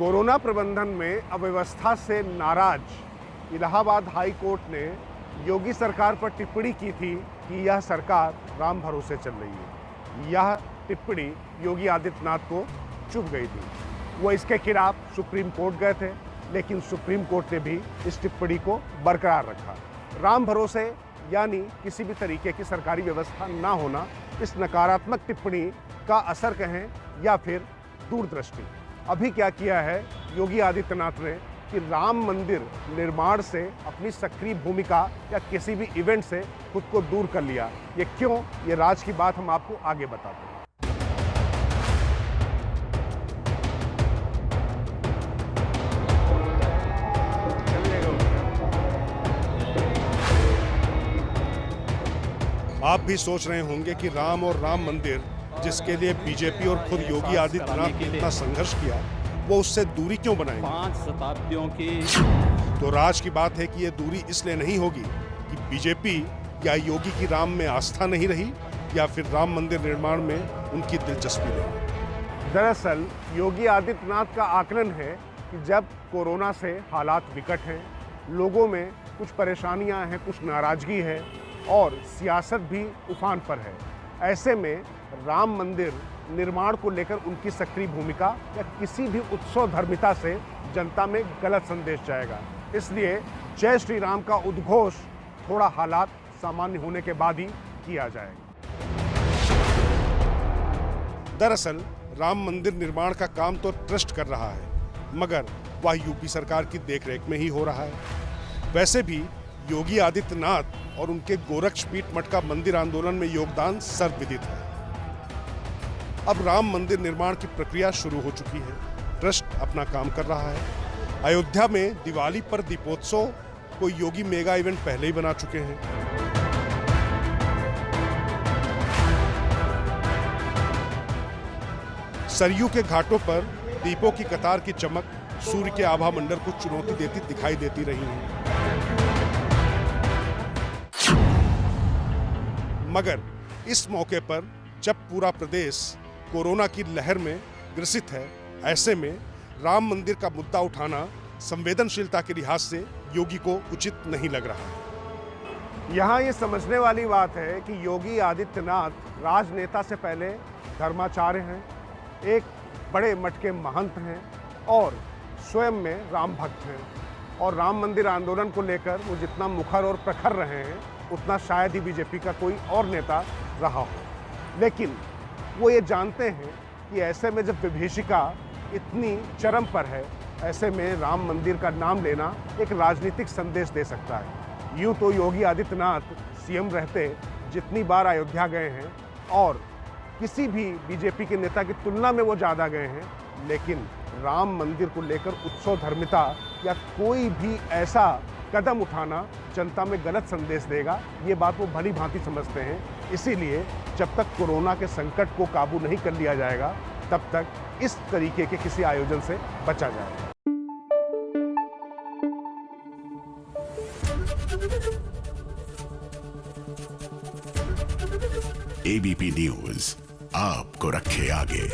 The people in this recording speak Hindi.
कोरोना प्रबंधन में अव्यवस्था से नाराज इलाहाबाद हाई कोर्ट ने योगी सरकार पर टिप्पणी की थी कि यह सरकार राम भरोसे चल रही है। यह टिप्पणी योगी आदित्यनाथ को चुभ गई थी। वो इसके खिलाफ सुप्रीम कोर्ट गए थे, लेकिन सुप्रीम कोर्ट ने भी इस टिप्पणी को बरकरार रखा। राम भरोसे यानी किसी भी तरीके की सरकारी व्यवस्था ना होना, इस नकारात्मक टिप्पणी का असर कहें या फिर दूरदृष्टि। अभी क्या किया है योगी आदित्यनाथ ने कि राम मंदिर निर्माण से अपनी सक्रिय भूमिका या किसी भी इवेंट से खुद को दूर कर लिया। ये क्यों, ये राज की बात हम आपको आगे बताते हैं। आप भी सोच रहे होंगे कि राम और राम मंदिर, जिसके लिए बीजेपी और खुद योगी आदित्यनाथ ने इतना संघर्ष किया, वो उससे दूरी क्यों बनाएंगे। 5 शताब्दियों की तो राज की बात है कि ये दूरी इसलिए नहीं होगी कि बीजेपी या योगी की राम में आस्था नहीं रही या फिर राम मंदिर निर्माण में उनकी दिलचस्पी नहीं। दरअसल योगी आदित्यनाथ का आकलन है कि जब कोरोना से हालात विकट हैं, लोगों में कुछ परेशानियां हैं, कुछ नाराजगी है और सियासत भी उफान पर है, ऐसे में राम मंदिर निर्माण को लेकर उनकी सक्रिय भूमिका या किसी भी उत्सव धर्मिता से जनता में गलत संदेश जाएगा। इसलिए जय श्री राम का उद्घोष थोड़ा हालात सामान्य होने के बाद ही किया जाएगा। दरअसल राम मंदिर निर्माण का काम तो ट्रस्ट कर रहा है, मगर वह यूपी सरकार की देखरेख में ही हो रहा है। वैसे भी योगी आदित्यनाथ और उनके गोरक्षपीठ मठ का मंदिर आंदोलन में योगदान सर्वविदित है। अब राम मंदिर निर्माण की प्रक्रिया शुरू हो चुकी है। ट्रस्ट अपना काम कर रहा है। अयोध्या में दिवाली पर दीपोत्सव को योगी मेगा इवेंट पहले ही बना चुके हैं। सरयू के घाटों पर दीपों की कतार की चमक सूर्य के आभा मंडल को चुनौती देती दिखाई देती रही है। मगर इस मौके पर जब पूरा प्रदेश कोरोना की लहर में ग्रसित है, ऐसे में राम मंदिर का मुद्दा उठाना संवेदनशीलता के लिहाज से योगी को उचित नहीं लग रहा है। यहाँ ये समझने वाली बात है कि योगी आदित्यनाथ राजनेता से पहले धर्माचार्य हैं, एक बड़े मठ के महंत हैं और स्वयं में राम भक्त हैं। और राम मंदिर आंदोलन को लेकर वो जितना मुखर और प्रखर रहे हैं, उतना शायद ही बीजेपी का कोई और नेता रहा हो। लेकिन वो ये जानते हैं कि ऐसे में जब विभीषिका इतनी चरम पर है, ऐसे में राम मंदिर का नाम लेना एक राजनीतिक संदेश दे सकता है। यूँ तो योगी आदित्यनाथ सीएम रहते जितनी बार अयोध्या गए हैं और किसी भी बीजेपी के नेता की तुलना में वो ज़्यादा गए हैं, लेकिन राम मंदिर को लेकर उत्सव धर्मिता या कोई भी ऐसा कदम उठाना जनता में गलत संदेश देगा, ये बात वो भली भांति समझते हैं। इसीलिए जब तक कोरोना के संकट को काबू नहीं कर लिया जाएगा, तब तक इस तरीके के किसी आयोजन से बचा जाएगा। एबीपी न्यूज आपको रखे आगे।